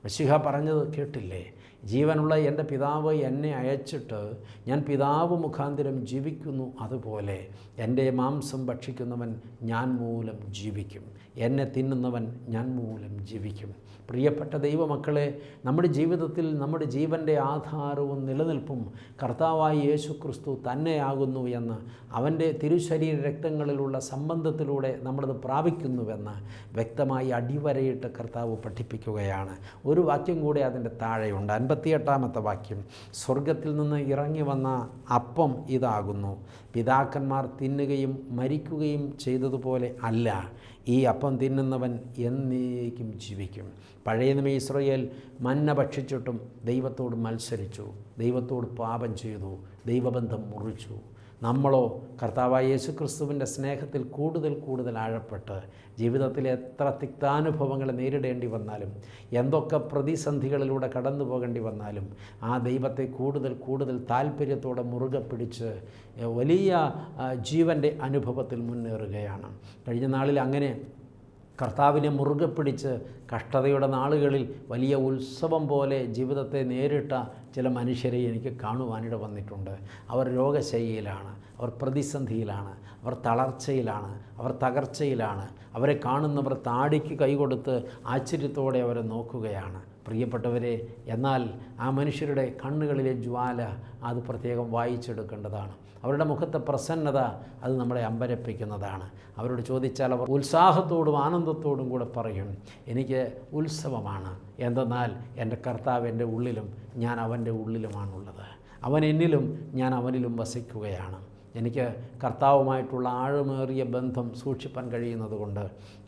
Speaker 1: മിശിഹ പറഞ്ഞത് കേട്ടില്ലേ? ജീവനുള്ള എൻ്റെ പിതാവ് എന്നെ അയച്ചിട്ട് ഞാൻ പിതാവ് മുഖാന്തരം ജീവിക്കുന്നു, അതുപോലെ എൻ്റെ മാംസം ഭക്ഷിക്കുന്നവൻ ഞാൻ മൂലം ജീവിക്കും, എന്നെ തിന്നുന്നവൻ ഞാൻ മൂലം ജീവിക്കും. പ്രിയപ്പെട്ട ദൈവമക്കളെ, നമ്മുടെ ജീവിതത്തിൽ നമ്മുടെ ജീവൻ്റെ ആധാരവും നിലനിൽപ്പും കർത്താവായ യേശു ക്രിസ്തു തന്നെയാകുന്നു എന്ന്, അവൻ്റെ തിരുശരീര രക്തങ്ങളിലുള്ള സംബന്ധത്തിലൂടെ നമ്മളത് പ്രാപിക്കുന്നുവെന്ന് വ്യക്തമായി അടിവരയിട്ട് കർത്താവ് പഠിപ്പിക്കുകയാണ്. ഒരു വാക്യം കൂടെ അതിൻ്റെ താഴെയുണ്ട്, 58-ാമത്തെ വാക്യം, സ്വർഗത്തിൽ നിന്ന് ഇറങ്ങി വന്ന അപ്പം ഇതാകുന്നു, പിതാക്കന്മാർ തിന്നുകയും മരിക്കുകയും ചെയ്തതുപോലെ അല്ല, ഈ അപ്പം തിന്നുന്നവൻ എന്നേക്കും ജീവിക്കും. പഴയ നിയമ ഇസ്രായേൽ മന്ന ഭക്ഷിച്ചിട്ടും ദൈവത്തോട് മത്സരിച്ചു, ദൈവത്തോട് പാപം ചെയ്തു, ദൈവബന്ധം മുറിച്ചു. നമ്മളോ കർത്താവായ യേശു ക്രിസ്തുവിൻ്റെ സ്നേഹത്തിൽ കൂടുതൽ ആഴപ്പെട്ട് ജീവിതത്തിലെ എത്ര തിക്താനുഭവങ്ങൾ നേരിടേണ്ടി വന്നാലും, എന്തൊക്കെ പ്രതിസന്ധികളിലൂടെ കടന്നു പോകേണ്ടി വന്നാലും, ആ ദൈവത്തെ കൂടുതൽ താല്പര്യത്തോടെ മുറുകെ പിടിച്ച് വലിയ ജീവൻ്റെ അനുഭവത്തിൽ മുന്നേറുകയാണ്. കഴിഞ്ഞ നാളിൽ അങ്ങനെ കർത്താവിനെ മുറുകെ പിടിച്ച് കഷ്ടതയുടെ നാളുകളിൽ വലിയ ഉത്സവം പോലെ ജീവിതത്തെ നേരിട്ട ചില മനുഷ്യരെ എനിക്ക് കാണുവാനിട വന്നിട്ടുണ്ട്. അവർ രോഗശയ്യയിലാണ്, അവർ പ്രതിസന്ധിയിലാണ്, അവർ തളർച്ചയിലാണ്, അവർ തകർച്ചയിലാണ്. അവരെ കാണുന്നവർ താടിക്ക് കൈകൊടുത്ത് ആശ്ചര്യത്തോടെ അവരെ നോക്കുകയാണ്. പ്രിയപ്പെട്ടവരെ, എന്നാൽ ആ മനുഷ്യരുടെ കണ്ണുകളിലെ ജ്വാല അത് പ്രത്യേകം വായിച്ചെടുക്കേണ്ടതാണ്. അവരുടെ മുഖത്തെ പ്രസന്നത അത് നമ്മളെ അമ്പരപ്പിക്കുന്നതാണ്. അവരോട് ചോദിച്ചാൽ അവർ ഉത്സാഹത്തോടും ആനന്ദത്തോടും കൂടെ പറയും, എനിക്ക് ഉത്സവമാണ്, എന്തെന്നാൽ എൻ്റെ കർത്താവ് എൻ്റെ ഉള്ളിലും ഞാൻ അവൻ്റെ ഉള്ളിലുമാണുള്ളത്, അവൻ എന്നിലും ഞാൻ അവനിലും വസിക്കുകയാണ്. എനിക്ക് കർത്താവുമായിട്ടുള്ള ആഴമേറിയ ബന്ധം സൂക്ഷിപ്പാൻ കഴിയുന്നത് കൊണ്ട്,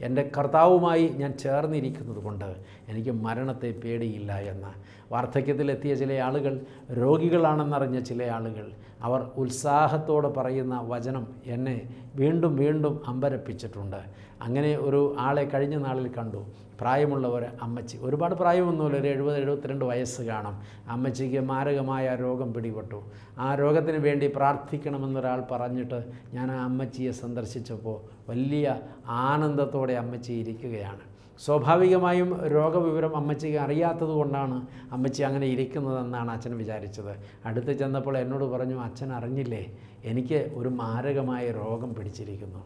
Speaker 1: എൻ്റെ കർത്താവുമായി ഞാൻ ചേർന്നിരിക്കുന്നത് കൊണ്ട് എനിക്ക് മരണത്തെ പേടിയില്ല എന്ന് വാർദ്ധക്യത്തിലെത്തിയ ചില ആളുകൾ, രോഗികളാണെന്നറിഞ്ഞ ചില ആളുകൾ, അവർ ഉത്സാഹത്തോടെ പറയുന്ന വചനം എന്നെ വീണ്ടും അമ്പരപ്പിച്ചിട്ടുണ്ട്. അങ്ങനെ ഒരു ആളെ കഴിഞ്ഞ നാളിൽ കണ്ടു. പ്രായമുള്ള ഒരു അമ്മച്ചി, ഒരുപാട് പ്രായമൊന്നുമില്ല, ഒരു 70-72 വയസ്സ് കാണും. അമ്മച്ചിക്ക് മാരകമായ രോഗം പിടിപെട്ടു. ആ രോഗത്തിന് വേണ്ടി പ്രാർത്ഥിക്കണമെന്നൊരാൾ പറഞ്ഞിട്ട് ഞാൻ ആ അമ്മച്ചിയെ സന്ദർശിച്ചപ്പോൾ വലിയ ആനന്ദത്തോടെ അമ്മച്ചി ഇരിക്കുകയാണ്. സ്വാഭാവികമായും രോഗവിവരം അമ്മച്ചിക്ക് അറിയാത്തത് കൊണ്ടാണ് അമ്മച്ചി അങ്ങനെ ഇരിക്കുന്നതെന്നാണ് അച്ഛൻ വിചാരിച്ചത്. അടുത്ത് ചെന്നപ്പോൾ എന്നോട് പറഞ്ഞു, അച്ഛൻ അറിഞ്ഞില്ലേ, എനിക്ക് ഒരു മാരകമായ രോഗം പിടിച്ചിരിക്കുന്നു.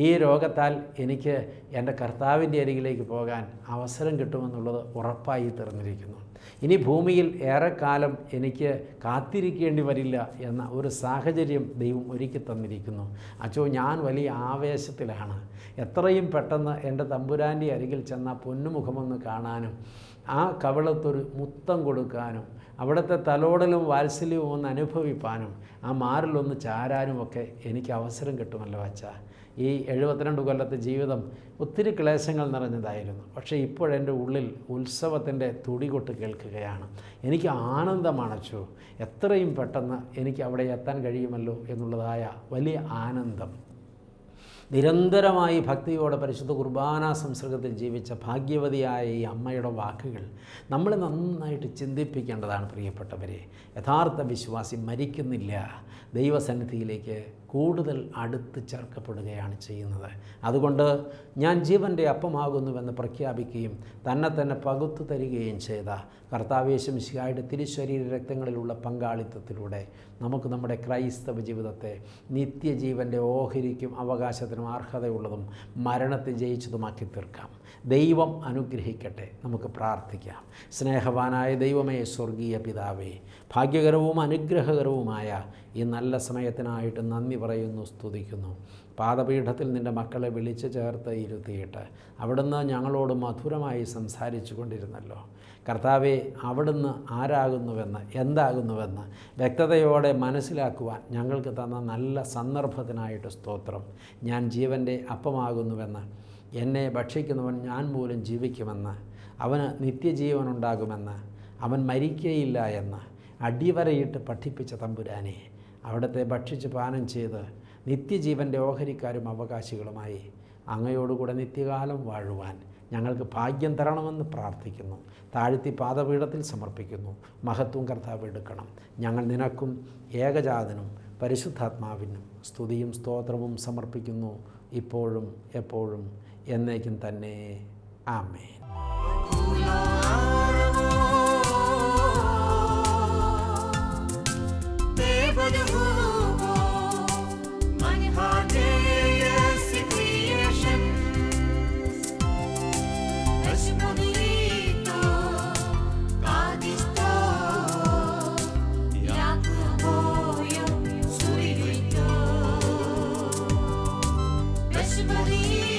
Speaker 1: ഈ രോഗത്താൽ എനിക്ക് എൻ്റെ കർത്താവിൻ്റെ അരികിലേക്ക് പോകാൻ അവസരം കിട്ടുമെന്നുള്ളത് ഉറപ്പായി തീർന്നിരിക്കുന്നു. ഇനി ഭൂമിയിൽ ഏറെക്കാലം എനിക്ക് കാത്തിരിക്കേണ്ടി വരില്ല എന്ന ഒരു സാഹചര്യം ദൈവം ഒരുക്കി തന്നിരിക്കുന്നു. അച്ചോ, ഞാൻ വലിയ ആവേശത്തിലാണ്. എത്രയും പെട്ടെന്ന് എൻ്റെ തമ്പുരാൻ്റെ അരികിൽ ചെന്ന പൊന്നുമുഖമൊന്ന് കാണാനും ആ കവിളത്തൊരു മുത്തം കൊടുക്കാനും അവിടുത്തെ തലോടലും വാത്സല്യവും ഒന്ന് അനുഭവിപ്പാനും ആ മാറിലൊന്ന് ചാരാനുമൊക്കെ എനിക്ക് അവസരം കിട്ടുമല്ലോ അച്ഛാ. ഈ 72 കൊല്ലത്തെ ജീവിതം ഒത്തിരി ക്ലേശങ്ങൾ നിറഞ്ഞതായിരുന്നു. പക്ഷേ ഇപ്പോഴെൻ്റെ ഉള്ളിൽ ഉത്സവത്തിൻ്റെ തുടികൊട്ട് കേൾക്കുകയാണ്. എനിക്ക് ആനന്ദമാണച്ചോ, എത്രയും പെട്ടെന്ന് എനിക്ക് അവിടെ എത്താൻ കഴിയുമല്ലോ എന്നുള്ളതായ വലിയ ആനന്ദം. നിരന്തരമായി ഭക്തിയോടെ പരിശുദ്ധ കുർബാന സംസർഗത്തിൽ ജീവിച്ച ഭാഗ്യവതിയായ ഈ അമ്മയുടെ വാക്കുകൾ നമ്മളെ നന്നായിട്ട് ചിന്തിപ്പിക്കേണ്ടതാണ് പ്രിയപ്പെട്ടവരെ. യഥാർത്ഥ വിശ്വാസി മരിക്കുന്നില്ല, ദൈവസന്നിധിയിലേക്ക് കൂടുതൽ അടുത്ത് ചേർക്കപ്പെടുകയാണ് ചെയ്യുന്നത്. അതുകൊണ്ട് ഞാൻ ജീവൻ്റെ അപ്പമാകുന്നുവെന്ന് പ്രഖ്യാപിക്കുകയും തന്നെ പകുത്തു തരികയും ചെയ്ത കർത്താവേശു മിശിഹായുടെ തിരുശരീര രക്തങ്ങളിലുള്ള പങ്കാളിത്തത്തിലൂടെ നമുക്ക് നമ്മുടെ ക്രൈസ്തവ ജീവിതത്തെ നിത്യജീവൻ്റെ ഓഹരിക്കും അവകാശത്തിനും അർഹതയുള്ളതും മരണത്തെ ജയിച്ചതുമാക്കി തീർക്കാം. ദൈവം അനുഗ്രഹിക്കട്ടെ. നമുക്ക് പ്രാർത്ഥിക്കാം. സ്നേഹവാനായ ദൈവമേ, സ്വർഗീയ പിതാവേ, ഭാഗ്യകരവും അനുഗ്രഹകരവുമായ ഈ നല്ല സമയത്തിനായിട്ട് നന്ദി പറയുന്നു, സ്തുതിക്കുന്നു. പാദപീഠത്തിൽ നിൻ്റെ മക്കളെ വിളിച്ചു ചേർത്ത് ഇരുത്തിയിട്ട് അവിടുന്ന് ഞങ്ങളോട് മധുരമായി സംസാരിച്ചു കൊണ്ടിരുന്നല്ലോ കർത്താവെ. അവിടുന്ന് ആരാകുന്നുവെന്ന്, എന്താകുന്നുവെന്ന് വ്യക്തതയോടെ മനസ്സിലാക്കുവാൻ ഞങ്ങൾക്ക് തന്ന നല്ല സന്ദർഭത്തിനായിട്ട് സ്തോത്രം. ഞാൻ ജീവൻ്റെ അപ്പമാകുന്നുവെന്ന്, എന്നെ ഭക്ഷിക്കുന്നവൻ ഞാൻ മൂലം ജീവിക്കുമെന്ന്, അവന് നിത്യജീവനുണ്ടാകുമെന്ന്, അവൻ മരിക്കുകയില്ല എന്ന് അടിവരയിട്ട് പഠിപ്പിച്ച തമ്പുരാനെ, അവിടുത്തെ ഭക്ഷിച്ച് പാനം ചെയ്ത് നിത്യജീവൻ്റെ ഓഹരിക്കാരും അവകാശികളുമായി അങ്ങയോടുകൂടെ നിത്യകാലം വാഴുവാൻ ഞങ്ങൾക്ക് ഭാഗ്യം തരണമെന്ന് പ്രാർത്ഥിക്കുന്നു. താഴ്ത്തി പാദപീഠത്തിൽ സമർപ്പിക്കുന്നു. മഹത്വം കർത്താവ് എടുക്കണം. ഞങ്ങൾ നിനക്കും ഏകജാതനും പരിശുദ്ധാത്മാവിനും സ്തുതിയും സ്തോത്രവും സമർപ്പിക്കുന്നു, ഇപ്പോഴും എപ്പോഴും എന്നേക്കും തന്നെ. ആമേൻ.
Speaker 2: Beshmani